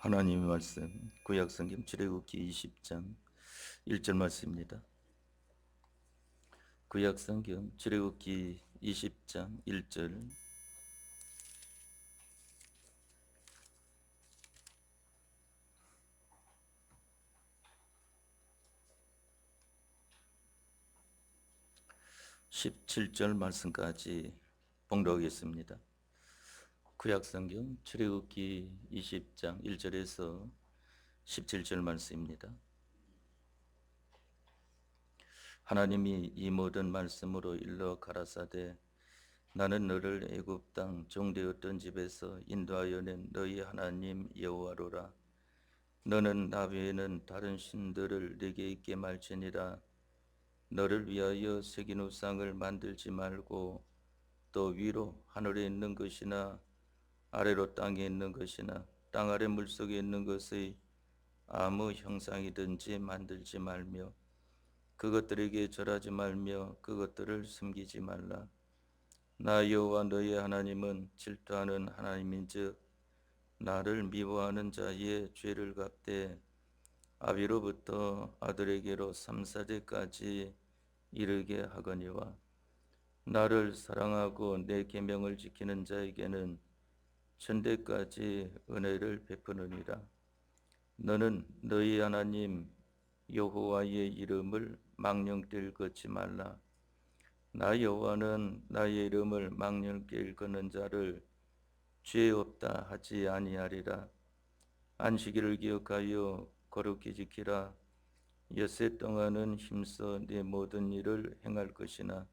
하나님의 말씀 구약성경 출애굽기 20장 1절 말씀입니다. 구약성경 출애굽기 20장 1절 17절 말씀까지 봉독하겠습니다. 구약성경 출애굽기 20장 1절에서 17절 말씀입니다. 하나님이 이 모든 말씀으로 일러 가라사대 나는 너를 애굽 땅 종되었던 집에서 인도하여 낸 너희 하나님 여호와로라. 너는 나 외에는 다른 신들을 네게 있게 말지니라. 너를 위하여 새긴 우상을 만들지 말고 또 위로 하늘에 있는 것이나 아래로 땅에 있는 것이나 땅 아래 물속에 있는 것의 아무 형상이든지 만들지 말며 그것들에게 절하지 말며 그것들을 숨기지 말라. 나 여호와 너희 하나님은 질투하는 하나님인즉 나를 미워하는 자의 죄를 갚되 아비로부터 아들에게로 3, 4대까지 이르게 하거니와 나를 사랑하고 내 계명을 지키는 자에게는 천대까지 은혜를 베푸느니라. 너는 너희 하나님 여호와의 이름을 망령되이 일컫지 말라. 나 여호와는 나의 이름을 망령되이 일컫는 자를 죄 없다 하지 아니하리라. 안식일을 기억하여 거룩히 지키라. 엿새 동안은 힘써 네 모든 일을 행할 것이나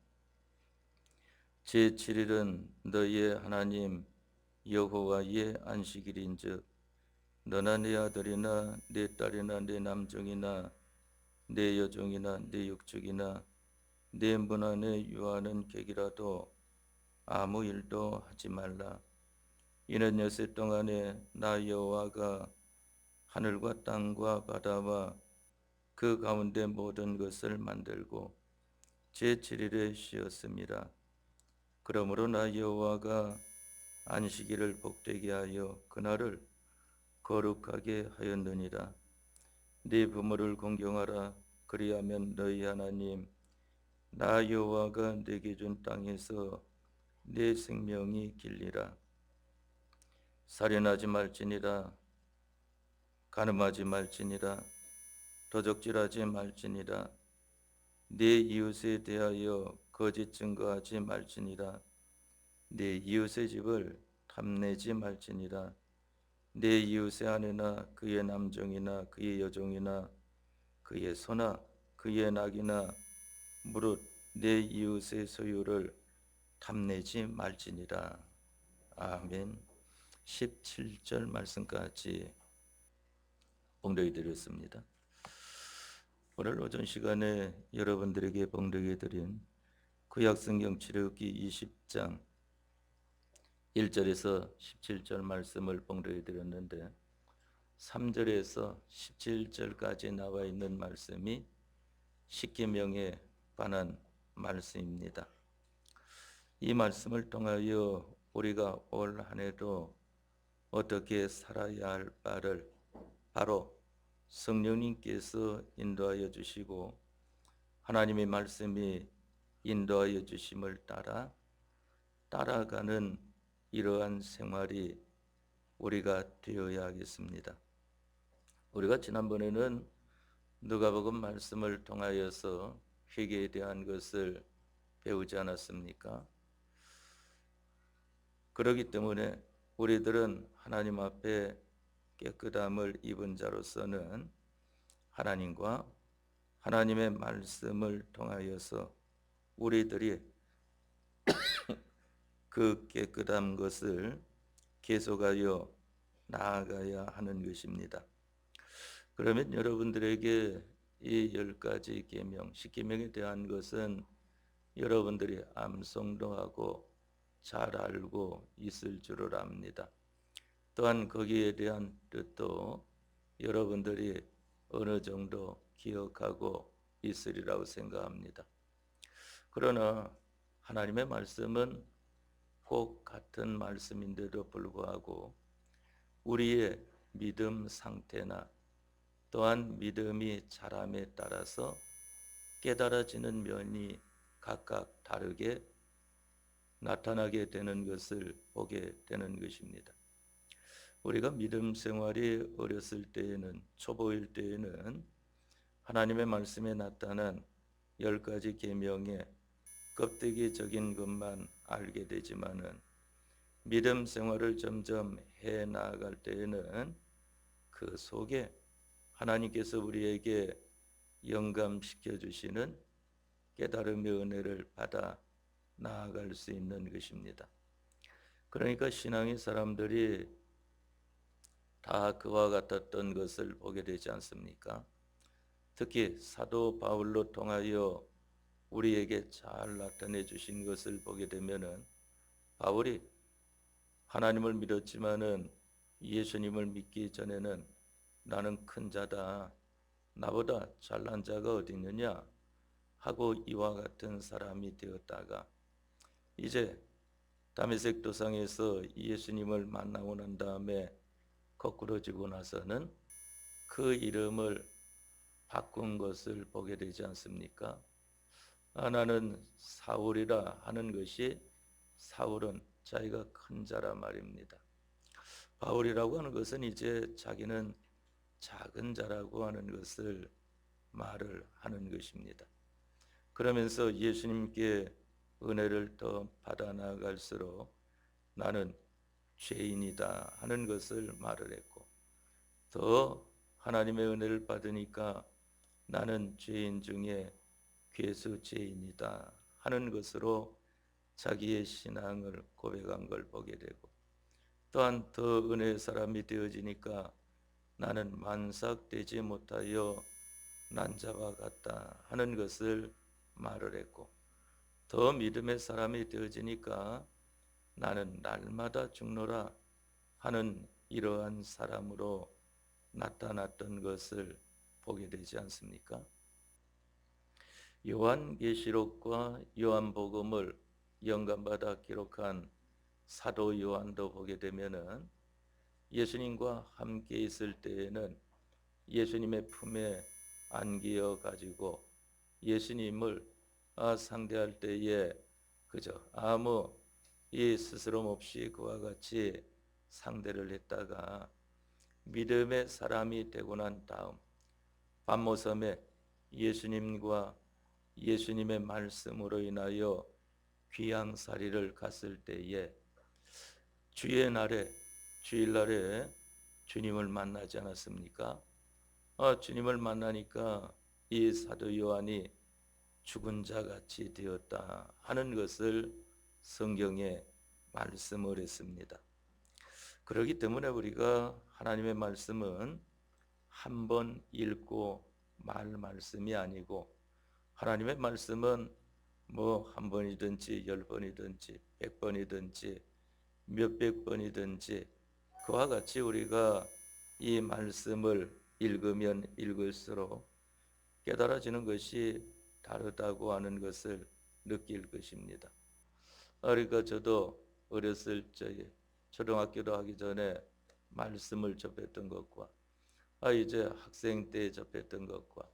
제7일은 너희의 하나님 여호와의 안식일인즉 너나 네 아들이나 네 딸이나 네 남종이나 네 여종이나 네 육축이나 네 문 안에 유하는 객이라도 아무 일도 하지 말라. 이는 엿새 동안에 나 여호와가 하늘과 땅과 바다와 그 가운데 모든 것을 만들고 제7일에 쉬었습니다. 그러므로 나 여호와가 안식일을 복되게 하여 그날을 거룩하게 하였느니라. 네 부모를 공경하라. 그리하면 너희 하나님 나 여호와가 네게 준 땅에서 네 생명이 길리라. 살인하지 말지니라. 간음하지 말지니라. 도적질하지 말지니라. 네 이웃에 대하여 거짓 증거하지 말지니라. 네 이웃의 집을 탐내지 말지니라. 네 이웃의 아내나 그의 남종이나 그의 여종이나 그의 소나 그의 낙이나 무릇 내 이웃의 소유를 탐내지 말지니라. 아멘. 17절 말씀까지 봉독해 드렸습니다. 오늘 오전 시간에 여러분들에게 봉독해 드린 구약성경 출애굽기 20장 1절에서 17절 말씀을 봉독해 드렸는데 3절에서 17절까지 나와 있는 말씀이 십계명에 관한 말씀입니다. 이 말씀을 통하여 우리가 올 한 해도 어떻게 살아야 할 바를 바로 성령님께서 인도하여 주시고 하나님의 말씀이 인도하여 주심을 따라가는 이러한 생활이 우리가 되어야 하겠습니다. 우리가 지난번에는 누가복음 말씀을 통하여서 회개에 대한 것을 배우지 않았습니까? 그렇기 때문에 우리들은 하나님 앞에 깨끗함을 입은 자로서는 하나님과 하나님의 말씀을 통하여서 우리들이 그 깨끗한 것을 계속하여 나아가야 하는 것입니다. 그러면 여러분들에게 이 10가지 계명, 10계명에 대한 것은 여러분들이 암송도 하고 잘 알고 있을 줄을 압니다. 또한 거기에 대한 뜻도 여러분들이 어느 정도 기억하고 있으리라고 생각합니다. 그러나 하나님의 말씀은 꼭 같은 말씀인데도 불구하고 우리의 믿음 상태나 또한 믿음이 자람에 따라서 깨달아지는 면이 각각 다르게 나타나게 되는 것을 보게 되는 것입니다. 우리가 믿음 생활이 어렸을 때에는, 초보일 때에는 하나님의 말씀에 나타난 10가지 계명의 껍데기적인 것만 알게 되지만은 믿음 생활을 점점 해 나아갈 때에는 그 속에 하나님께서 우리에게 영감시켜 주시는 깨달음의 은혜를 받아 나아갈 수 있는 것입니다. 그러니까 신앙의 사람들이 다 그와 같았던 것을 보게 되지 않습니까? 특히 사도 바울로 통하여 우리에게 잘 나타내 주신 것을 보게 되면은 바울이 하나님을 믿었지만은 예수님을 믿기 전에는 나는 큰 자다, 나보다 잘난 자가 어디 있느냐 하고 이와 같은 사람이 되었다가 이제 다메섹 도상에서 예수님을 만나고 난 다음에 거꾸로지고 나서는 그 이름을 바꾼 것을 보게 되지 않습니까? 나는 사울이라 하는 것이 사울은 자기가 큰 자라 말입니다. 바울이라고 하는 것은 이제 자기는 작은 자라고 하는 것을 말을 하는 것입니다. 그러면서 예수님께 은혜를 더 받아 나갈수록 나는 죄인이다 하는 것을 말을 했고, 더 하나님의 은혜를 받으니까 나는 죄인 중에 괴수 죄인이다 하는 것으로 자기의 신앙을 고백한 걸 보게 되고, 또한 더 은혜의 사람이 되어지니까 나는 만삭되지 못하여 난자와 같다 하는 것을 말을 했고, 더 믿음의 사람이 되어지니까 나는 날마다 죽노라 하는 이러한 사람으로 나타났던 것을 보게 되지 않습니까? 요한계시록과 요한복음을 영감받아 기록한 사도 요한도 보게 되면은 예수님과 함께 있을 때에는 예수님의 품에 안기어 가지고 예수님을 상대할 때에 그저 아무 이 스스럼 없이 그와 같이 상대를 했다가 믿음의 사람이 되고 난 다음 밤모섬에 예수님과 예수님의 말씀으로 인하여 귀양살이를 갔을 때에 주일날에 주님을 만나지 않았습니까? 주님을 만나니까 이 사도 요한이 죽은 자 같이 되었다 하는 것을 성경에 말씀을 했습니다. 그렇기 때문에 우리가 하나님의 말씀은 한 번 읽고 말 말씀이 아니고, 하나님의 말씀은 뭐 한 번이든지 10번이든지 100번이든지 몇백 번이든지 그와 같이 우리가 이 말씀을 읽으면 읽을수록 깨달아지는 것이 다르다고 하는 것을 느낄 것입니다. 그러니까 저도 어렸을 적에 초등학교도 하기 전에 말씀을 접했던 것과 이제 학생 때 접했던 것과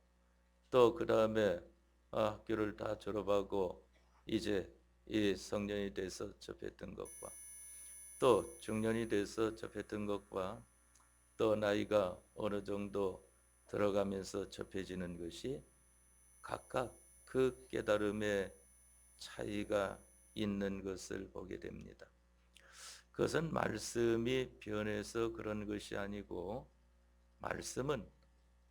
또 그 다음에 학교를 다 졸업하고 이제 이 성년이 돼서 접했던 것과 또 중년이 돼서 접했던 것과 또 나이가 어느 정도 들어가면서 접해지는 것이 각각 그 깨달음의 차이가 있는 것을 보게 됩니다. 그것은 말씀이 변해서 그런 것이 아니고 말씀은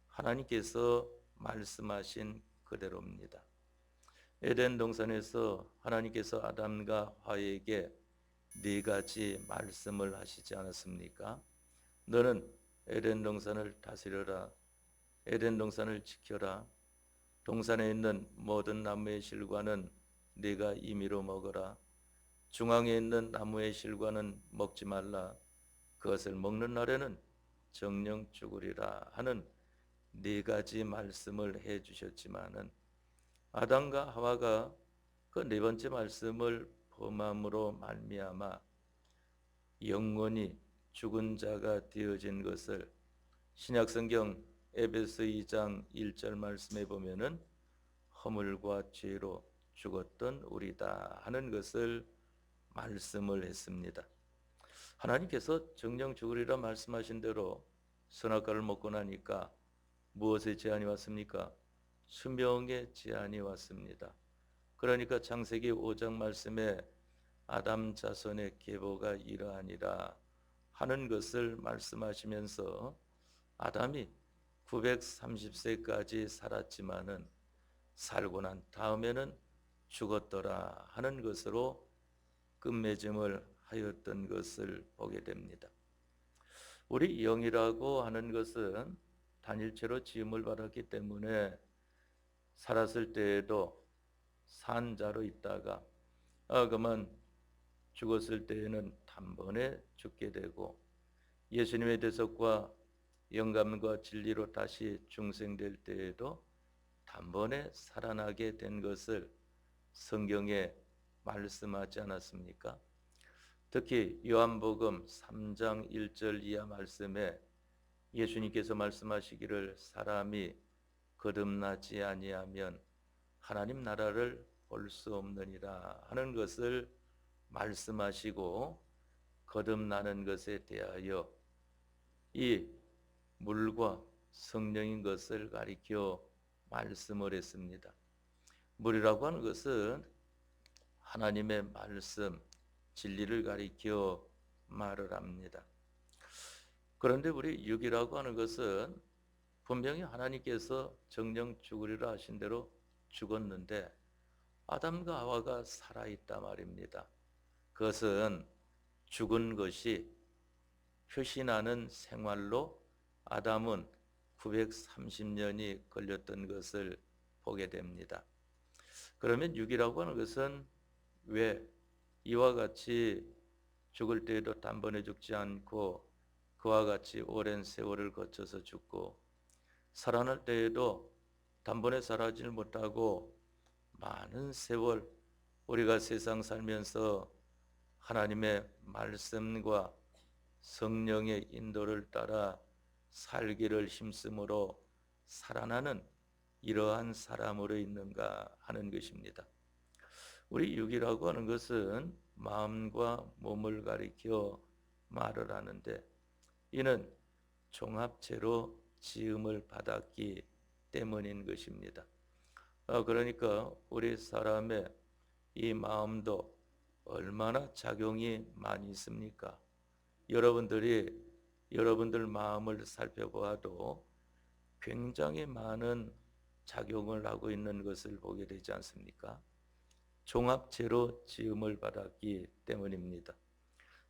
하나님께서 말씀하신 그대로입니다. 에덴 동산에서 하나님께서 아담과 하와에게 4가지 말씀을 하시지 않았습니까? 너는 에덴 동산을 다스려라, 에덴 동산을 지켜라, 동산에 있는 모든 나무의 실과는 네가 임의로 먹어라, 중앙에 있는 나무의 실과는 먹지 말라, 그것을 먹는 날에는 정령 죽으리라 하는 4가지 말씀을 해 주셨지만은 아담과 하와가 그 4번째 말씀을 범함으로 말미암아 영원히 죽은 자가 되어진 것을 신약성경 에베소 2장 1절 말씀에 보면은 허물과 죄로 죽었던 우리다 하는 것을 말씀을 했습니다. 하나님께서 정령 죽으리라 말씀하신 대로 선악과를 먹고 나니까 무엇의 제한이 왔습니까? 수명의 제한이 왔습니다. 그러니까 창세기 5장 말씀에 아담 자손의 계보가 이러하니라 하는 것을 말씀하시면서 아담이 930세까지 살았지만은 살고 난 다음에는 죽었더라 하는 것으로 끝맺음을 하였던 것을 보게 됩니다. 우리 영이라고 하는 것은 단일체로 지음을 받았기 때문에 살았을 때에도 산자로 있다가 그만 죽었을 때에는 단번에 죽게 되고 예수님의 대속과 영감과 진리로 다시 중생될 때에도 단번에 살아나게 된 것을 성경에 말씀하지 않았습니까? 특히 요한복음 3장 1절 이하 말씀에 예수님께서 말씀하시기를 사람이 거듭나지 아니하면 하나님 나라를 볼 수 없느니라 하는 것을 말씀하시고 거듭나는 것에 대하여 이 물과 성령인 것을 가리켜 말씀을 했습니다. 물이라고 하는 것은 하나님의 말씀, 진리를 가리켜 말을 합니다. 그런데 우리 육이라고 하는 것은 분명히 하나님께서 정령 죽으리라 하신 대로 죽었는데 아담과 하와가 살아있다 말입니다. 그것은 죽은 것이 표시나는 생활로 아담은 930년이 걸렸던 것을 보게 됩니다. 그러면 육이라고 하는 것은 왜 이와 같이 죽을 때에도 단번에 죽지 않고 그와 같이 오랜 세월을 거쳐서 죽고 살아날 때에도 단번에 살아지를 못하고 많은 세월 우리가 세상 살면서 하나님의 말씀과 성령의 인도를 따라 살기를 힘쓰므로 살아나는 이러한 사람으로 있는가 하는 것입니다. 우리 육이라고 하는 것은 마음과 몸을 가리켜 말을 하는데 이는 종합체로 지음을 받았기 때문인 것입니다. 그러니까 우리 사람의 이 마음도 얼마나 작용이 많이 있습니까? 여러분들 마음을 살펴보아도 굉장히 많은 작용을 하고 있는 것을 보게 되지 않습니까? 종합체로 지음을 받았기 때문입니다.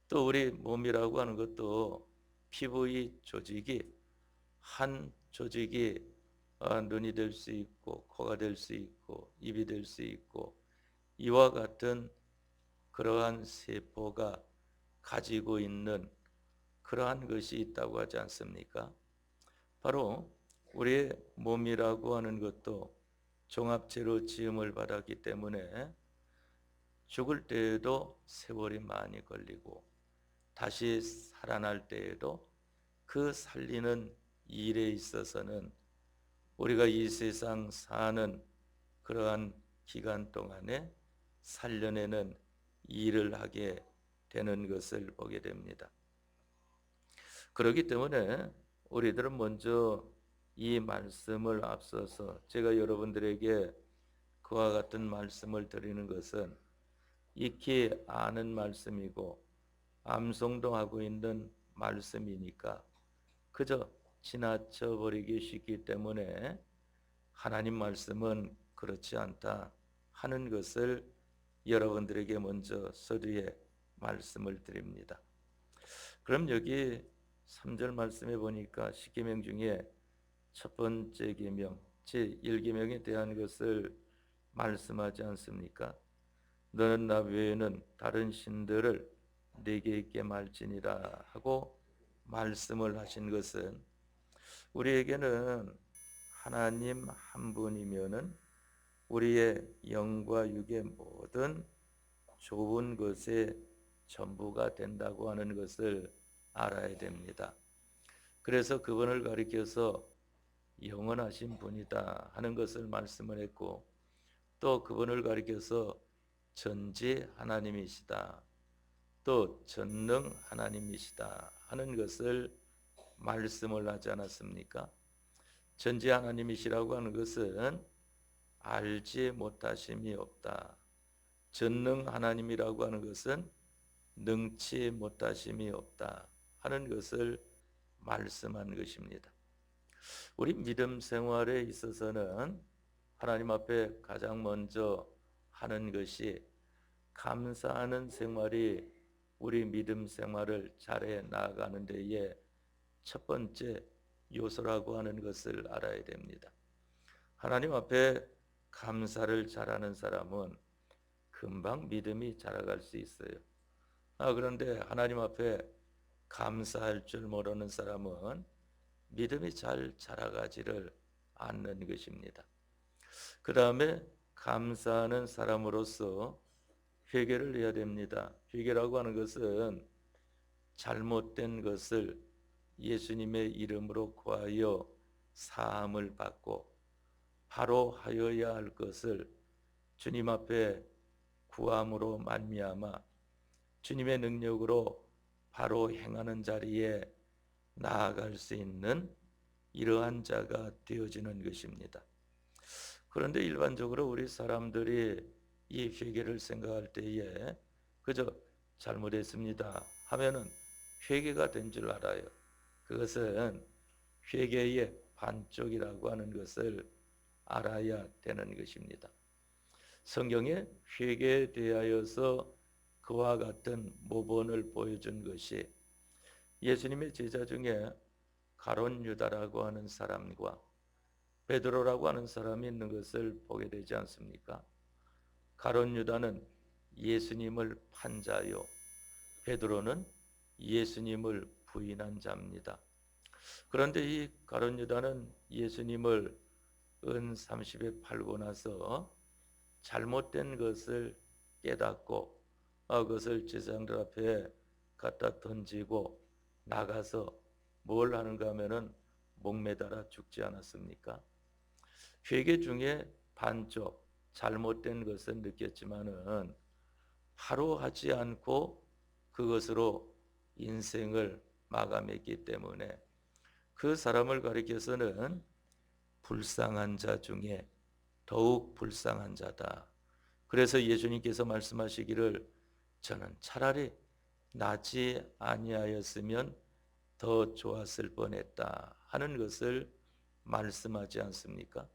또 우리 몸이라고 하는 것도 피부의 조직이 한 조직이 눈이 될 수 있고 코가 될 수 있고 입이 될 수 있고 이와 같은 그러한 세포가 가지고 있는 그러한 것이 있다고 하지 않습니까? 바로 우리의 몸이라고 하는 것도 종합체로 지음을 받았기 때문에 죽을 때에도 세월이 많이 걸리고 다시 살아날 때에도 그 살리는 일에 있어서는 우리가 이 세상 사는 그러한 기간 동안에 살려내는 일을 하게 되는 것을 보게 됩니다. 그렇기 때문에 우리들은 먼저 이 말씀을 앞서서 제가 여러분들에게 그와 같은 말씀을 드리는 것은 익히 아는 말씀이고 암송도 하고 있는 말씀이니까 그저 지나쳐 버리기 쉽기 때문에 하나님 말씀은 그렇지 않다 하는 것을 여러분들에게 먼저 서두에 말씀을 드립니다. 그럼 여기 3절 말씀에 보니까 십계명 중에 첫 번째 계명 제1계명에 대한 것을 말씀하지 않습니까? 너는 나 외에는 다른 신들을 내게 있게 말지니라 하고 말씀을 하신 것은 우리에게는 하나님 한 분이면은 우리의 영과 육의 모든 좋은 것의 전부가 된다고 하는 것을 알아야 됩니다. 그래서 그분을 가리켜서 영원하신 분이다 하는 것을 말씀을 했고, 또 그분을 가리켜서 전지 하나님이시다, 또 전능 하나님이시다 하는 것을 말씀을 하지 않았습니까? 전지 하나님이시라고 하는 것은 알지 못하심이 없다. 전능 하나님이라고 하는 것은 능치 못하심이 없다 하는 것을 말씀한 것입니다. 우리 믿음 생활에 있어서는 하나님 앞에 가장 먼저 하는 것이 감사하는 생활이 우리 믿음 생활을 잘해 나아가는 데에 첫 번째 요소라고 하는 것을 알아야 됩니다. 하나님 앞에 감사를 잘하는 사람은 금방 믿음이 자라갈 수 있어요. 그런데 하나님 앞에 감사할 줄 모르는 사람은 믿음이 잘 자라가지를 않는 것입니다. 그 다음에 감사하는 사람으로서 회개를 해야 됩니다. 회개라고 하는 것은 잘못된 것을 예수님의 이름으로 구하여 사함을 받고 바로 하여야 할 것을 주님 앞에 구함으로 말미암아 주님의 능력으로 바로 행하는 자리에 나아갈 수 있는 이러한 자가 되어지는 것입니다. 그런데 일반적으로 우리 사람들이 이 회개를 생각할 때에 그저 잘못했습니다 하면은 회개가 된 줄 알아요. 그것은 회개의 반쪽이라고 하는 것을 알아야 되는 것입니다. 성경에 회개에 대하여서 그와 같은 모본을 보여준 것이 예수님의 제자 중에 가룟 유다라고 하는 사람과 베드로라고 하는 사람이 있는 것을 보게 되지 않습니까? 가룟 유다는 예수님을 판 자요, 베드로는 예수님을 부인한 자입니다. 그런데 이 가룟 유다는 예수님을 은 30에 팔고 나서 잘못된 것을 깨닫고 그것을 제사장들 앞에 갖다 던지고 나가서 뭘 하는가 하면은 목매달아 죽지 않았습니까? 회개 중에 반쪽 잘못된 것을 느꼈지만은 바로 하지 않고 그것으로 인생을 마감했기 때문에 그 사람을 가리켜서는 불쌍한 자 중에 더욱 불쌍한 자다. 그래서 예수님께서 말씀하시기를 저는 차라리 나지 아니하였으면 더 좋았을 뻔했다 하는 것을 말씀하지 않습니까?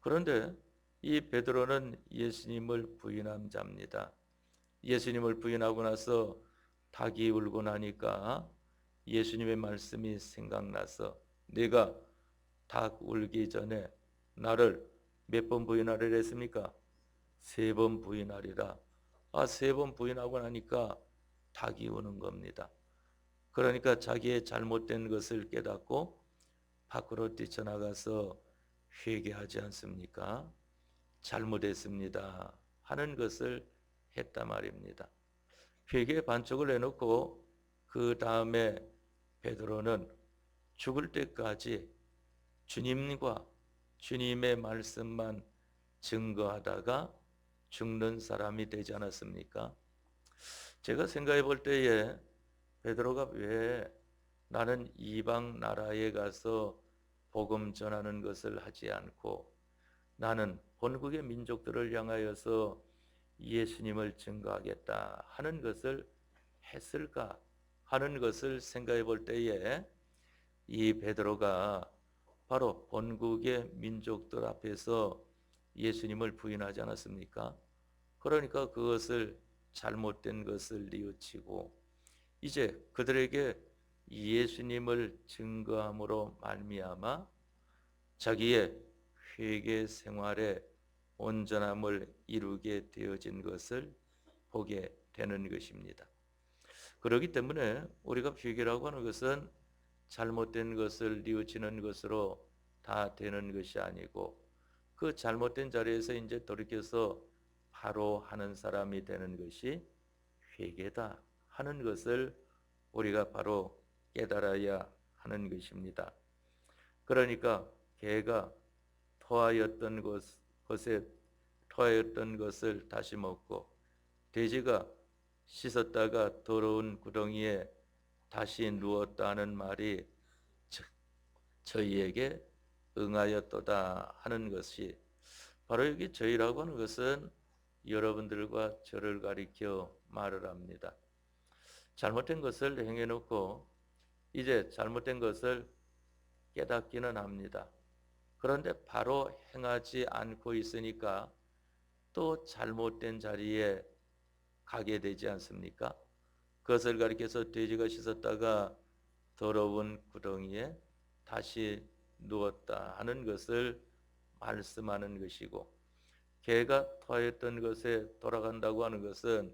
그런데 이 베드로는 예수님을 부인한 자입니다. 예수님을 부인하고 나서 닭이 울고 나니까 예수님의 말씀이 생각나서 내가 닭 울기 전에 나를 몇 번 부인하리라 했습니까? 3번 부인하리라. 3번 부인하고 나니까 닭이 우는 겁니다. 그러니까 자기의 잘못된 것을 깨닫고 밖으로 뛰쳐나가서 회개하지 않습니까? 잘못했습니다 하는 것을 했단 말입니다. 회개의 반쪽을 내놓고 그 다음에 베드로는 죽을 때까지 주님과 주님의 말씀만 증거하다가 죽는 사람이 되지 않았습니까? 제가 생각해 볼 때에 베드로가 왜 나는 이방 나라에 가서 복음 전하는 것을 하지 않고 나는 본국의 민족들을 향하여서 예수님을 증거하겠다 하는 것을 했을까 하는 것을 생각해 볼 때에 이 베드로가 바로 본국의 민족들 앞에서 예수님을 부인하지 않았습니까? 그러니까 그것을 잘못된 것을 뉘우치고 이제 그들에게 예수님을 증거함으로 말미암아 자기의 회개 생활에 온전함을 이루게 되어진 것을 보게 되는 것입니다. 그렇기 때문에 우리가 회개라고 하는 것은 잘못된 것을 뉘우치는 것으로 다 되는 것이 아니고 그 잘못된 자리에서 이제 돌이켜서 바로 하는 사람이 되는 것이 회개다 하는 것을 우리가 바로 깨달아야 하는 것입니다. 그러니까 개가 토하였던 것에 토하였던 것을 다시 먹고 돼지가 씻었다가 더러운 구덩이에 다시 누웠다는 말이 저희에게 응하였도다 하는 것이 바로 여기 저희라고 하는 것은 여러분들과 저를 가리켜 말을 합니다. 잘못된 것을 행해놓고 이제 잘못된 것을 깨닫기는 합니다. 그런데 바로 행하지 않고 있으니까 또 잘못된 자리에 가게 되지 않습니까? 그것을 가리켜서 돼지가 씻었다가 더러운 구덩이에 다시 누웠다 하는 것을 말씀하는 것이고, 개가 토하였던 것에 돌아간다고 하는 것은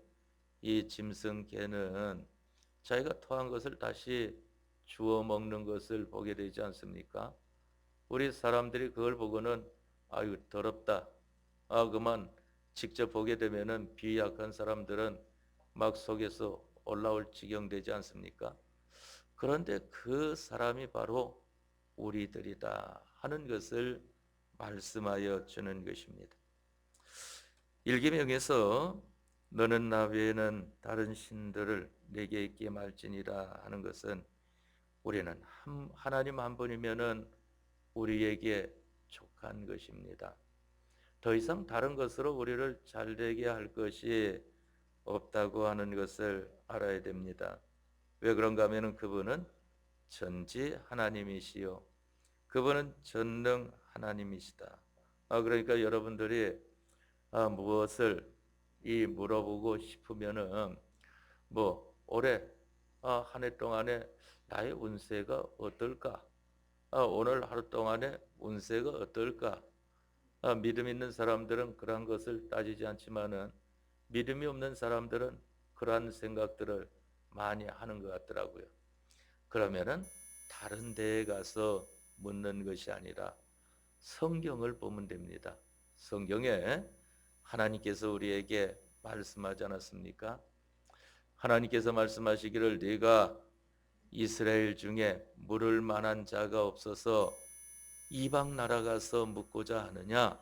이 짐승 개는 자기가 토한 것을 다시 주워 먹는 것을 보게 되지 않습니까? 우리 사람들이 그걸 보고는 아유 더럽다, 그만 직접 보게 되면은 비약한 사람들은 막 속에서 올라올 지경 되지 않습니까? 그런데 그 사람이 바로 우리들이다 하는 것을 말씀하여 주는 것입니다. 일기명에서 너는 나 외에는 다른 신들을 내게 있게 말지니라 하는 것은 우리는 하나님 한 분이면은 우리에게 족한 것입니다. 더 이상 다른 것으로 우리를 잘되게 할 것이 없다고 하는 것을 알아야 됩니다. 왜 그런가 하면 그분은 전지 하나님이시요 그분은 전능 하나님이시다. 그러니까 여러분들이 무엇을 물어보고 싶으면은 올해 한 해 동안에 나의 운세가 어떨까? 오늘 하루 동안에 운세가 어떨까? 믿음 있는 사람들은 그러한 것을 따지지 않지만은 믿음이 없는 사람들은 그러한 생각들을 많이 하는 것 같더라고요. 그러면은 다른 데에 가서 묻는 것이 아니라 성경을 보면 됩니다. 성경에 하나님께서 우리에게 말씀하지 않았습니까? 하나님께서 말씀하시기를 네가 이스라엘 중에 물을 만한 자가 없어서 이방 나라 가서 묻고자 하느냐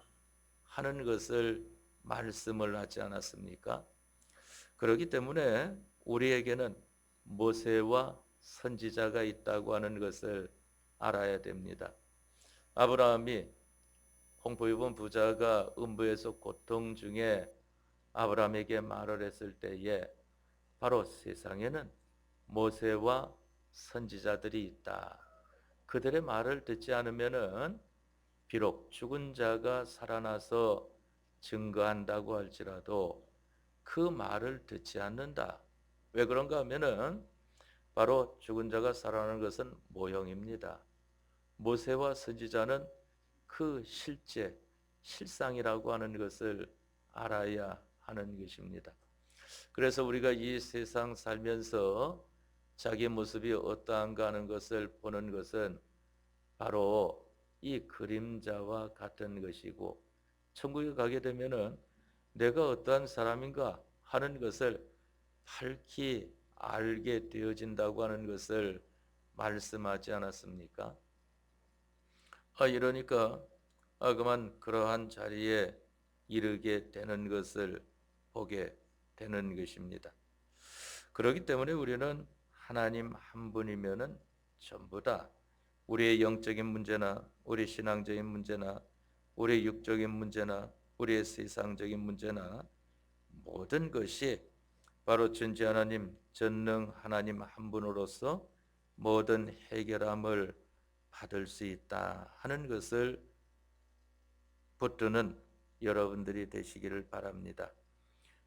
하는 것을 말씀을 하지 않았습니까? 그렇기 때문에 우리에게는 모세와 선지자가 있다고 하는 것을 알아야 됩니다. 아브라함이 홍보 입은 부자가 음부에서 고통 중에 아브라함에게 말을 했을 때에 바로 세상에는 모세와 선지자들이 있다. 그들의 말을 듣지 않으면은 비록 죽은 자가 살아나서 증거한다고 할지라도 그 말을 듣지 않는다. 왜 그런가 하면은 바로 죽은 자가 살아나는 것은 모형입니다. 모세와 선지자는 그 실상이라고 하는 것을 알아야 하는 것입니다. 그래서 우리가 이 세상 살면서 자기 모습이 어떠한가 하는 것을 보는 것은 바로 이 그림자와 같은 것이고, 천국에 가게 되면은 내가 어떠한 사람인가 하는 것을 밝히 알게 되어진다고 하는 것을 말씀하지 않았습니까? 이러니까 그만 그러한 자리에 이르게 되는 것을 보게 되는 것입니다. 그렇기 때문에 우리는 하나님 한 분이면은 전부 다 우리의 영적인 문제나 우리 신앙적인 문제나 우리의 육적인 문제나 우리의 세상적인 문제나 모든 것이 바로 전지 하나님, 전능 하나님 한 분으로서 모든 해결함을 받을 수 있다 하는 것을 붙드는 여러분들이 되시기를 바랍니다.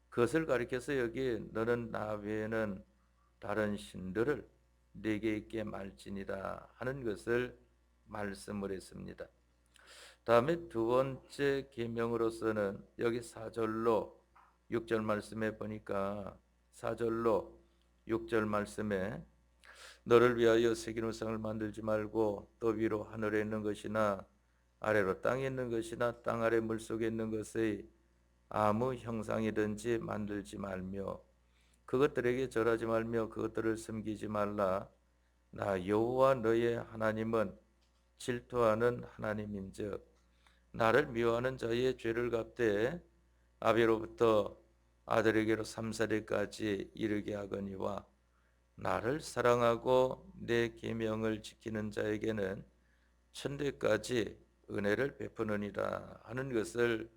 그것을 가리켜서 여기 너는 나 외에는 다른 신들을 내게 있게 말지니라 하는 것을 말씀을 했습니다. 다음에 두 번째 계명으로서는 여기 4절로 6절 말씀에 보니까 4절로 6절 말씀에 너를 위하여 새긴 우상을 만들지 말고 또 위로 하늘에 있는 것이나 아래로 땅에 있는 것이나 땅 아래 물속에 있는 것의 아무 형상이든지 만들지 말며 그것들에게 절하지 말며 그것들을 섬기지 말라. 나 여호와 너의 하나님은 질투하는 하나님인즉 나를 미워하는 자의 죄를 갚되 아비로부터 아들에게로 3세대까지 이르게 하거니와 나를 사랑하고 내 계명을 지키는 자에게는 천대까지 은혜를 베푸느니라 하는 것을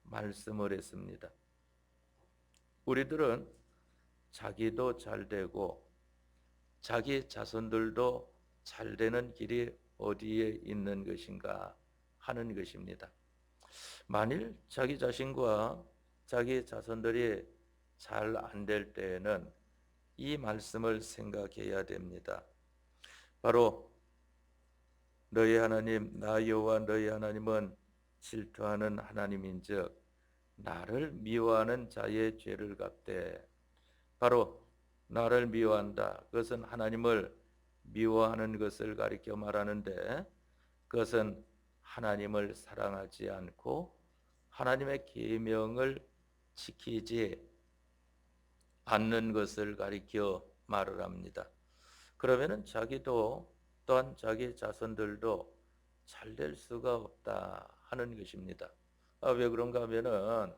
말씀을 했습니다. 우리들은 자기도 잘 되고 자기 자손들도 잘 되는 길이 어디에 있는 것인가 하는 것입니다. 만일 자기 자신과 자기 자손들이 잘 안 될 때에는 이 말씀을 생각해야 됩니다. 바로 너희 하나님 나 여호와 너희 하나님은 질투하는 하나님인즉 나를 미워하는 자의 죄를 갚되, 바로 나를 미워한다. 그것은 하나님을 미워하는 것을 가리켜 말하는데, 그것은 하나님을 사랑하지 않고 하나님의 계명을 지키지 않는 것을 가리켜 말을 합니다. 그러면은 자기도 또한 자기 자손들도 잘 될 수가 없다 하는 것입니다. 왜 그런가 하면은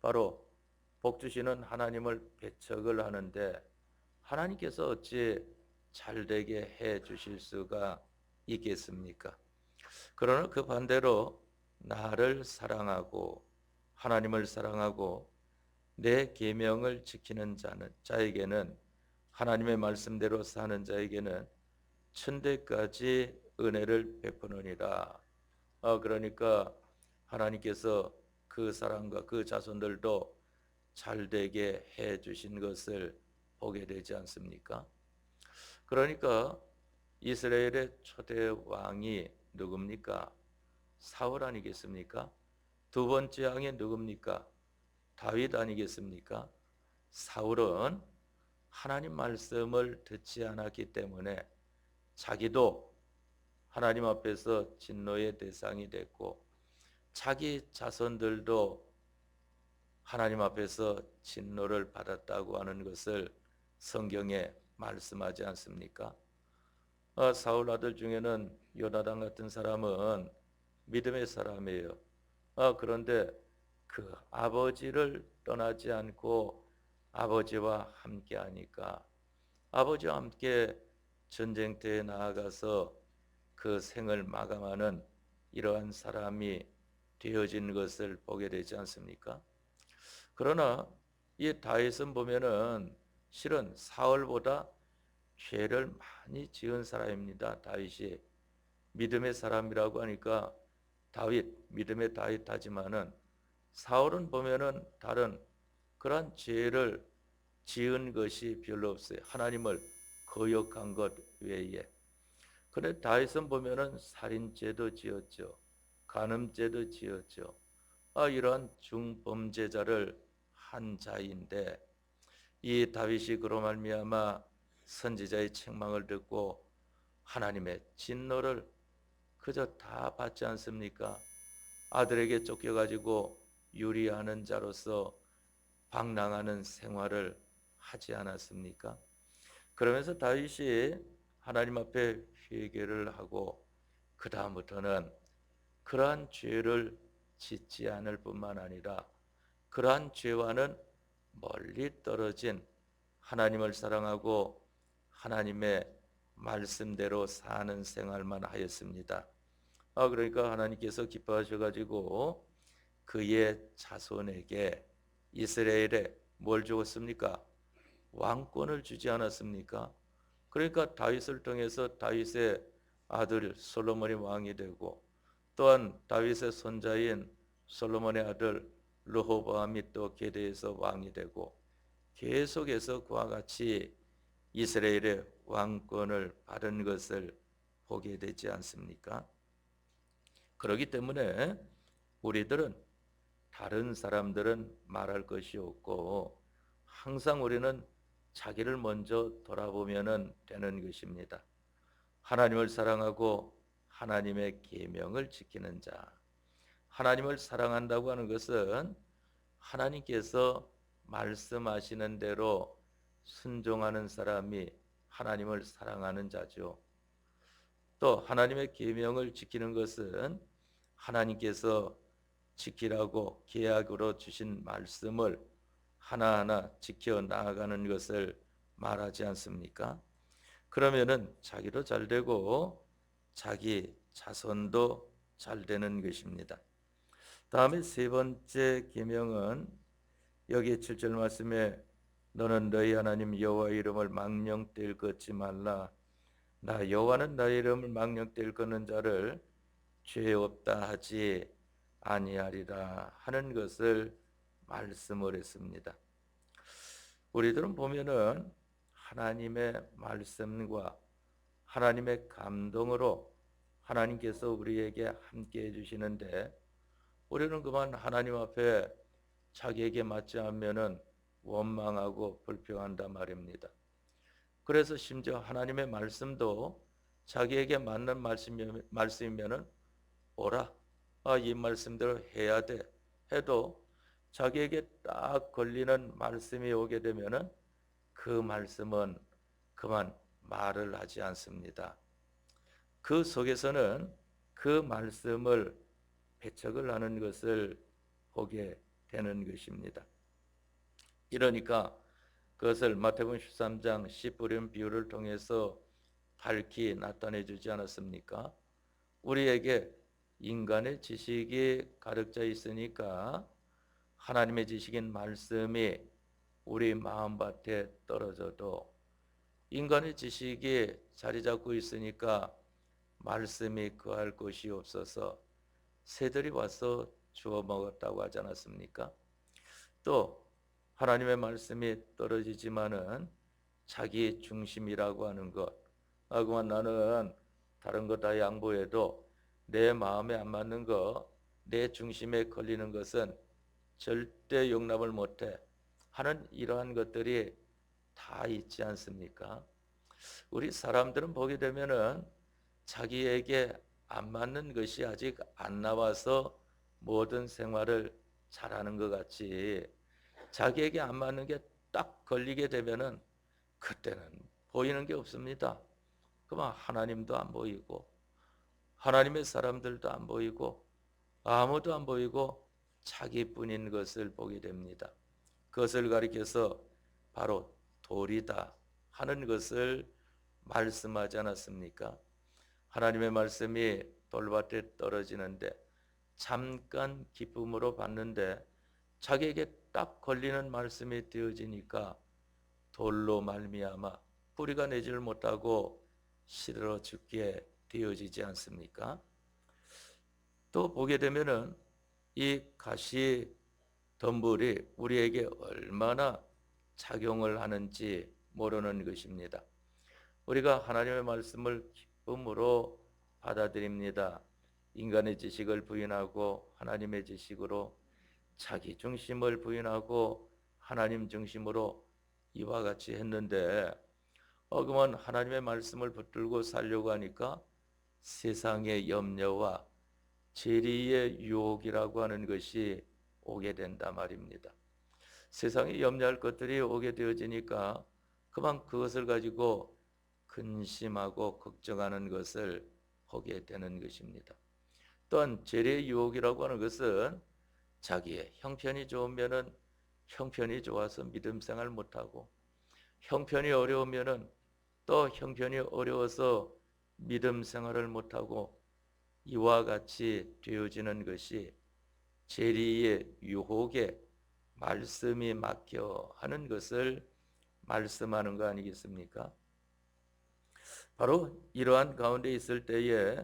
바로 복 주시는 하나님을 배척을 하는데 하나님께서 어찌 잘 되게 해 주실 수가 있겠습니까? 그러나 그 반대로 나를 사랑하고 하나님을 사랑하고 내 계명을 지키는 자에게는, 하나님의 말씀대로 사는 자에게는 천대까지 은혜를 베푸느니라. 그러니까 하나님께서 그 사람과 그 자손들도 잘되게 해 주신 것을 보게 되지 않습니까? 그러니까 이스라엘의 초대 왕이 누굽니까? 사울 아니겠습니까? 두 번째 왕이 누굽니까? 다윗 아니겠습니까? 사울은 하나님 말씀을 듣지 않았기 때문에 자기도 하나님 앞에서 진노의 대상이 됐고 자기 자손들도 하나님 앞에서 진노를 받았다고 하는 것을 성경에 말씀하지 않습니까? 사울 아들 중에는 요나단 같은 사람은 믿음의 사람이에요. 그런데 그 아버지를 떠나지 않고 아버지와 함께 하니까 아버지와 함께 전쟁터에 나아가서 그 생을 마감하는 이러한 사람이 되어진 것을 보게 되지 않습니까? 그러나 이 다윗은 보면은 실은 사울보다 죄를 많이 지은 사람입니다. 다윗이 믿음의 사람이라고 하니까 다윗, 믿음의 다윗 하지만은 사울은 보면은 다른 그러한 죄를 지은 것이 별로 없어요. 하나님을 거역한 것 외에. 그런데 다윗은 보면은 살인죄도 지었죠. 간음죄도 지었죠. 이러한 중범죄자를 한 자인데 이 다윗이 그로 말미암아 선지자의 책망을 듣고 하나님의 진노를 그저 다 받지 않습니까? 아들에게 쫓겨가지고 유리하는 자로서 방랑하는 생활을 하지 않았습니까? 그러면서 다윗이 하나님 앞에 회개를 하고 그 다음부터는 그러한 죄를 짓지 않을 뿐만 아니라 그러한 죄와는 멀리 떨어진 하나님을 사랑하고 하나님의 말씀대로 사는 생활만 하였습니다. 그러니까 하나님께서 기뻐하셔가지고 그의 자손에게 이스라엘에 뭘 주었습니까? 왕권을 주지 않았습니까? 그러니까 다윗을 통해서 다윗의 아들 솔로몬이 왕이 되고 또한 다윗의 손자인 솔로몬의 아들 르호보암이 또 게대에서 왕이 되고 계속해서 그와 같이 이스라엘의 왕권을 받은 것을 보게 되지 않습니까? 그렇기 때문에 우리들은 다른 사람들은 말할 것이 없고 항상 우리는 자기를 먼저 돌아보면 되는 것입니다. 하나님을 사랑하고 하나님의 계명을 지키는 자. 하나님을 사랑한다고 하는 것은 하나님께서 말씀하시는 대로 순종하는 사람이 하나님을 사랑하는 자죠. 또 하나님의 계명을 지키는 것은 하나님께서 지키라고 계약으로 주신 말씀을 하나하나 지켜 나아가는 것을 말하지 않습니까? 그러면은 자기도 잘 되고 자기 자손도 잘 되는 것입니다. 다음에 세 번째 계명은 여기 7절 말씀에 너는 너희 하나님 여호와 이름을 망령되이 걷지 말라. 나 여호와는 나의 이름을 망령되이 걷는 자를 죄 없다 하지 아니하리라 하는 것을 말씀을 했습니다. 우리들은 보면은 하나님의 말씀과 하나님의 감동으로 하나님께서 우리에게 함께 해주시는데 우리는 그만 하나님 앞에 자기에게 맞지 않으면은 원망하고 불평한단 말입니다. 그래서 심지어 하나님의 말씀도 자기에게 맞는 말씀이면은 오라, 이 말씀대로 해야 돼 해도 자기에게 딱 걸리는 말씀이 오게 되면은 그 말씀은 그만 말을 하지 않습니다. 그 속에서는 그 말씀을 배척을 하는 것을 보게 되는 것입니다. 이러니까 그것을 마태복음 13장 씨 뿌린 비유를 통해서 밝히 나타내 주지 않았습니까? 우리에게 인간의 지식이 가득 차 있으니까 하나님의 지식인 말씀이 우리 마음밭에 떨어져도 인간의 지식이 자리 잡고 있으니까 말씀이 거할 곳이 없어서 새들이 와서 주워 먹었다고 하지 않았습니까? 또 하나님의 말씀이 떨어지지만은 자기 중심이라고 하는 것, 그만 나는 다른 거 다 양보해도 내 마음에 안 맞는 거, 내 중심에 걸리는 것은 절대 용납을 못해 하는 이러한 것들이 다 있지 않습니까? 우리 사람들은 보게 되면은 자기에게 안 맞는 것이 아직 안 나와서 모든 생활을 잘하는 것 같이 자기에게 안 맞는 게 딱 걸리게 되면은 그때는 보이는 게 없습니다. 그만 하나님도 안 보이고 하나님의 사람들도 안 보이고 아무도 안 보이고 자기뿐인 것을 보게 됩니다. 그것을 가리켜서 바로 돌이다 하는 것을 말씀하지 않았습니까? 하나님의 말씀이 돌밭에 떨어지는데 잠깐 기쁨으로 받는데 자기에게 딱 걸리는 말씀이 되어지니까 돌로 말미암아 뿌리가 내지를 못하고 시들어 죽게 되어지지 않습니까? 또 보게 되면은 이 가시 덤불이 우리에게 얼마나 작용을 하는지 모르는 것입니다. 우리가 하나님의 말씀을 기쁨으로 받아들입니다. 인간의 지식을 부인하고 하나님의 지식으로 자기 중심을 부인하고 하나님 중심으로 이와 같이 했는데 그만 하나님의 말씀을 붙들고 살려고 하니까 세상의 염려와 재리의 유혹이라고 하는 것이 오게 된다 말입니다. 세상에 염려할 것들이 오게 되어지니까 그만 그것을 가지고 근심하고 걱정하는 것을 보게 되는 것입니다. 또한 재리의 유혹이라고 하는 것은 자기의 형편이 좋으면은 형편이 좋아서 믿음 생활 못하고 형편이 어려우면은 또 형편이 어려워서 믿음 생활을 못하고 이와 같이 되어지는 것이 재리의 유혹에 말씀이 막혀 하는 것을 말씀하는 거 아니겠습니까? 바로 이러한 가운데 있을 때에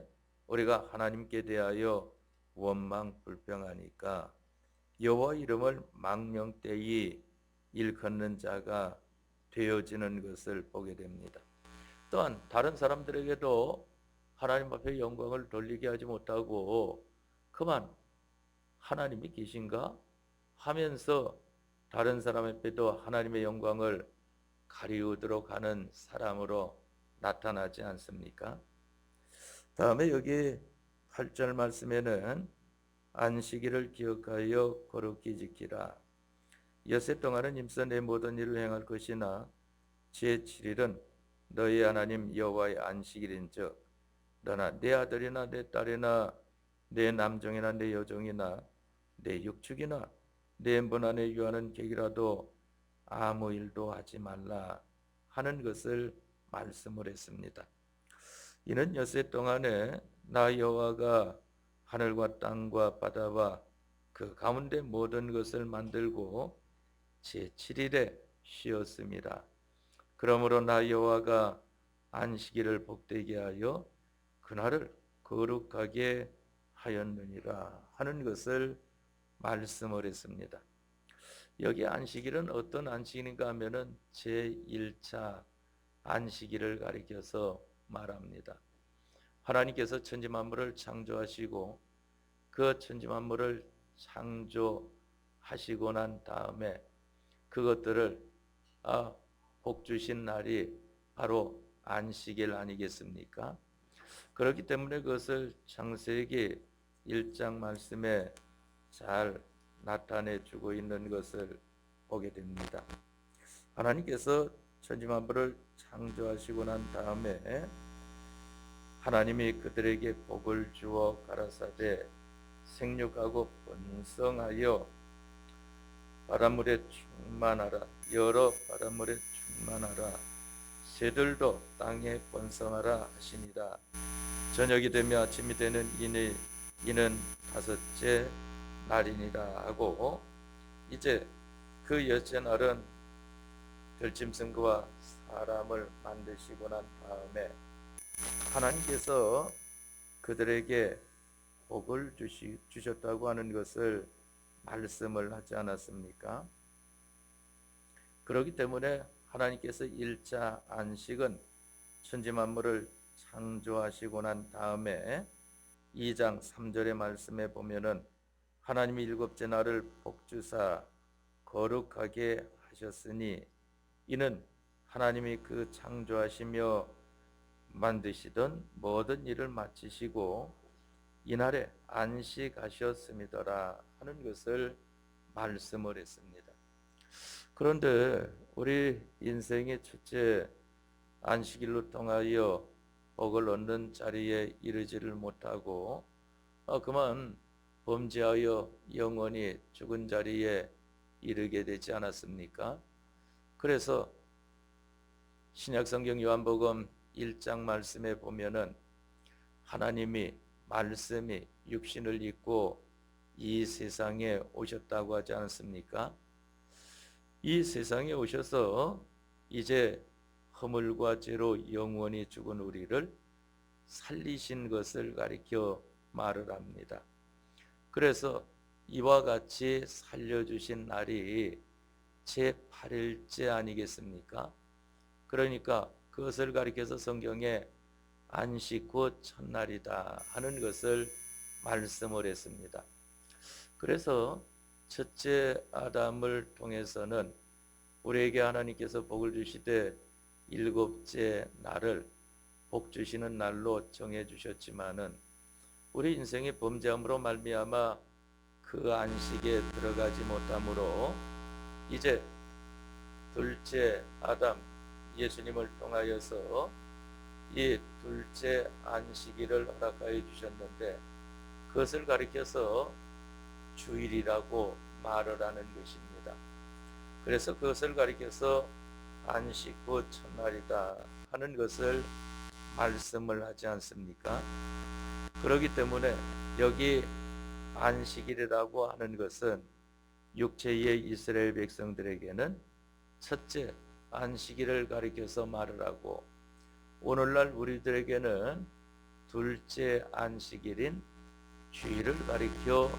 우리가 하나님께 대하여 원망 불평하니까 여호와 이름을 망령되이 일컫는 자가 되어지는 것을 보게 됩니다. 또한 다른 사람들에게도 하나님 앞에 영광을 돌리게 하지 못하고 그만 하나님이 계신가 하면서 다른 사람 앞에도 하나님의 영광을 가리우도록 하는 사람으로 나타나지 않습니까? 다음에 여기 8절 말씀에는 안식일을 기억하여 거룩히 지키라. 엿새 동안은 힘써 내 모든 일을 행할 것이나 제7일은 너희 하나님 여호와의 안식일인즉 너나 내 아들이나 내 딸이나 내 남종이나 내 여종이나 내 육축이나 내 문 안에 유하는 객이라도 아무 일도 하지 말라 하는 것을 말씀을 했습니다. 이는 엿새 동안에 나 여호와가 하늘과 땅과 바다와 그 가운데 모든 것을 만들고 제7일에 쉬었습니다. 그러므로 나 여호와가 안식일을 복되게 하여 그날을 거룩하게 하였느니라 하는 것을 말씀을 했습니다. 여기 안식일은 어떤 안식일인가 하면은 제1차 안식일을 가리켜서 말합니다. 하나님께서 천지만물을 창조하시고 그 천지만물을 창조하시고 난 다음에 그것들을 복 주신 날이 바로 안식일 아니겠습니까? 그렇기 때문에 그것을 창세기 1장 말씀에 잘 나타내 주고 있는 것을 보게 됩니다. 하나님께서 천지만물을 창조하시고 난 다음에 하나님이 그들에게 복을 주어 가라사대 생육하고 번성하여 바닷물에 충만하라, 여러 바닷물에 충만하라, 새들도 땅에 번성하라 하시니라. 저녁이 되며 아침이 되는 이는 다섯째 날이니라 하고, 이제 그 여째 날은 들짐승과 사람을 만드시고 난 다음에 하나님께서 그들에게 복을 주셨다고 하는 것을 말씀을 하지 않았습니까? 그렇기 때문에 하나님께서 1차 안식은 천지만물을 창조하시고 난 다음에 2장 3절의 말씀에 보면은 하나님이 7째 날을 복주사 거룩하게 하셨으니 이는 하나님이 그 창조하시며 만드시던 모든 일을 마치시고 이날에 안식하셨음이더라 하는 것을 말씀을 했습니다. 그런데 우리 인생의 첫째 안식일로 통하여 복을 얻는 자리에 이르지를 못하고 그만 범죄하여 영원히 죽은 자리에 이르게 되지 않았습니까? 그래서 신약성경 요한복음 1장 말씀에 보면은 하나님이 말씀이 육신을 입고 이 세상에 오셨다고 하지 않습니까? 이 세상에 오셔서 이제 허물과 죄로 영원히 죽은 우리를 살리신 것을 가리켜 말을 합니다. 그래서 이와 같이 살려주신 날이 제8일째 아니겠습니까? 그러니까 그것을 가리켜서 성경에 안식 후 첫날이다 하는 것을 말씀을 했습니다. 그래서 첫째 아담을 통해서는 우리에게 하나님께서 복을 주시되 7째 날을 복 주시는 날로 정해 주셨지만은 우리 인생의 범죄함으로 말미암아 그 안식에 들어가지 못함으로 이제 둘째 아담 예수님을 통하여서 이 둘째 안식일을 허락하여 주셨는데 그것을 가리켜서 주일이라고 말을 하는 것입니다. 그래서 그것을 가리켜서 안식 후 첫날이다 하는 것을 말씀을 하지 않습니까? 그렇기 때문에 여기 안식일이라고 하는 것은 육체의 이스라엘 백성들에게는 첫째 안식일을 가리켜서 말을 하고 오늘날 우리들에게는 둘째 안식일인 주일을 가리켜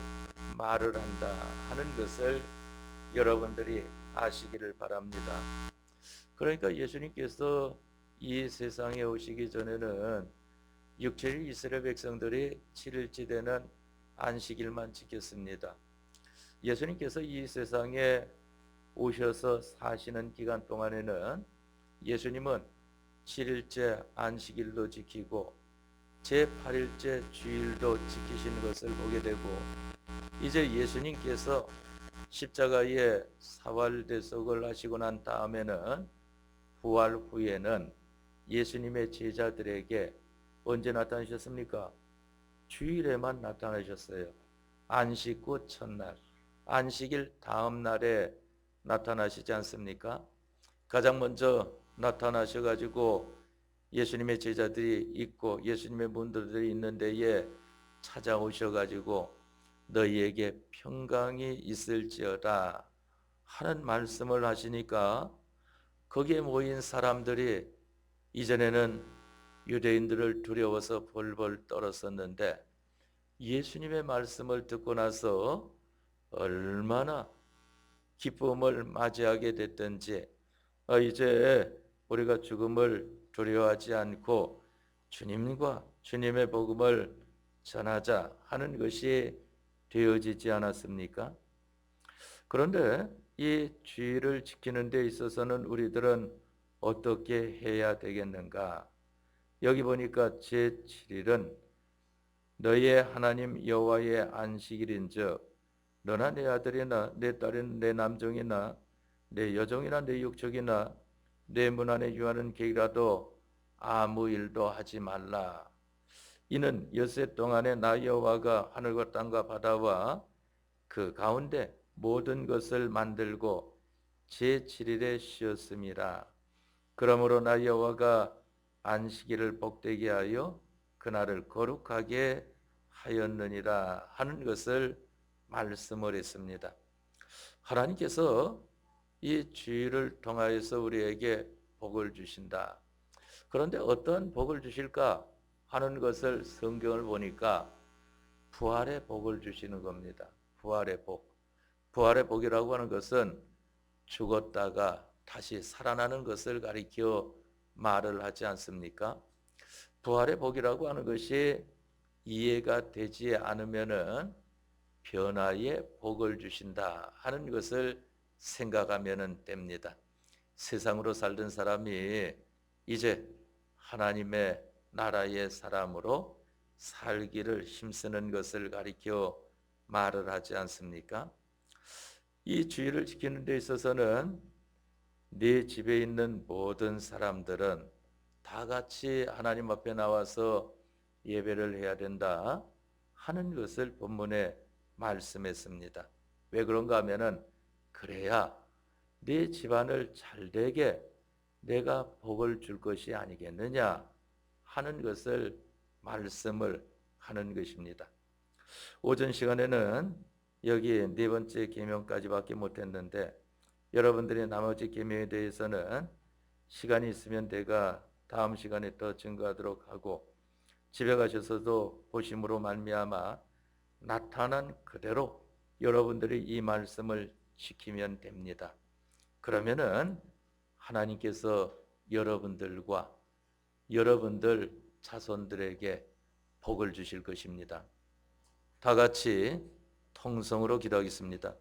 말을 한다 하는 것을 여러분들이 아시기를 바랍니다. 그러니까 예수님께서 이 세상에 오시기 전에는 육체의 이스라엘 백성들이 7일째 되는 안식일만 지켰습니다. 예수님께서 이 세상에 오셔서 사시는 기간 동안에는 예수님은 7일째 안식일도 지키고 제8일째 주일도 지키신 것을 보게 되고 이제 예수님께서 십자가에 사활대속을 하시고 난 다음에는 부활 후에는 예수님의 제자들에게 언제 나타나셨습니까? 주일에만 나타나셨어요. 안식 후 첫날, 안식일 다음 날에 나타나시지 않습니까? 가장 먼저 나타나셔가지고 예수님의 제자들이 있고 예수님의 문들들이 있는 데에 찾아오셔가지고 너희에게 평강이 있을지어다 하는 말씀을 하시니까 거기에 모인 사람들이 이전에는 유대인들을 두려워서 벌벌 떨었었는데 예수님의 말씀을 듣고 나서 얼마나 기쁨을 맞이하게 됐든지 이제 우리가 죽음을 두려워하지 않고 주님과 주님의 복음을 전하자 하는 것이 되어지지 않았습니까? 그런데 이 주의를 지키는 데 있어서는 우리들은 어떻게 해야 되겠는가? 여기 보니까 제7일은 너희의 하나님 여호와의 안식일인즉 너나 내 아들이나 내 딸이나 내 남종이나 내 여종이나 내 육족이나 내 문 안에 유하는 개이라도 아무 일도 하지 말라. 이는 엿새 동안에 나 여호와가 하늘과 땅과 바다와 그 가운데 모든 것을 만들고 제7일에 쉬었음이라. 그러므로 나 여호와가 안식일을 복되게 하여 그날을 거룩하게 하였느니라 하는 것을 말씀을 했습니다. 하나님께서 이 주일을 통하여서 우리에게 복을 주신다. 그런데 어떤 복을 주실까 하는 것을 성경을 보니까 부활의 복을 주시는 겁니다. 부활의 복. 부활의 복이라고 하는 것은 죽었다가 다시 살아나는 것을 가리켜 말을 하지 않습니까? 부활의 복이라고 하는 것이 이해가 되지 않으면은 변화의 복을 주신다 하는 것을 생각하면 됩니다. 세상으로 살던 사람이 이제 하나님의 나라의 사람으로 살기를 힘쓰는 것을 가리켜 말을 하지 않습니까? 이 주의를 지키는 데 있어서는 네 집에 있는 모든 사람들은 다 같이 하나님 앞에 나와서 예배를 해야 된다 하는 것을 본문에 말씀했습니다. 왜 그런가 하면은 그래야 네 집안을 잘되게 내가 복을 줄 것이 아니겠느냐 하는 것을 말씀을 하는 것입니다. 오전 시간에는 여기 네 번째 계명까지밖에 못했는데 여러분들의 나머지 계명에 대해서는 시간이 있으면 내가 다음 시간에 더 증거하도록 하고 집에 가셔서도 보심으로 말미암아 나타난 그대로 여러분들이 이 말씀을 지키면 됩니다. 그러면은 하나님께서 여러분들과 여러분들 자손들에게 복을 주실 것입니다. 다 같이 통성으로 기도하겠습니다.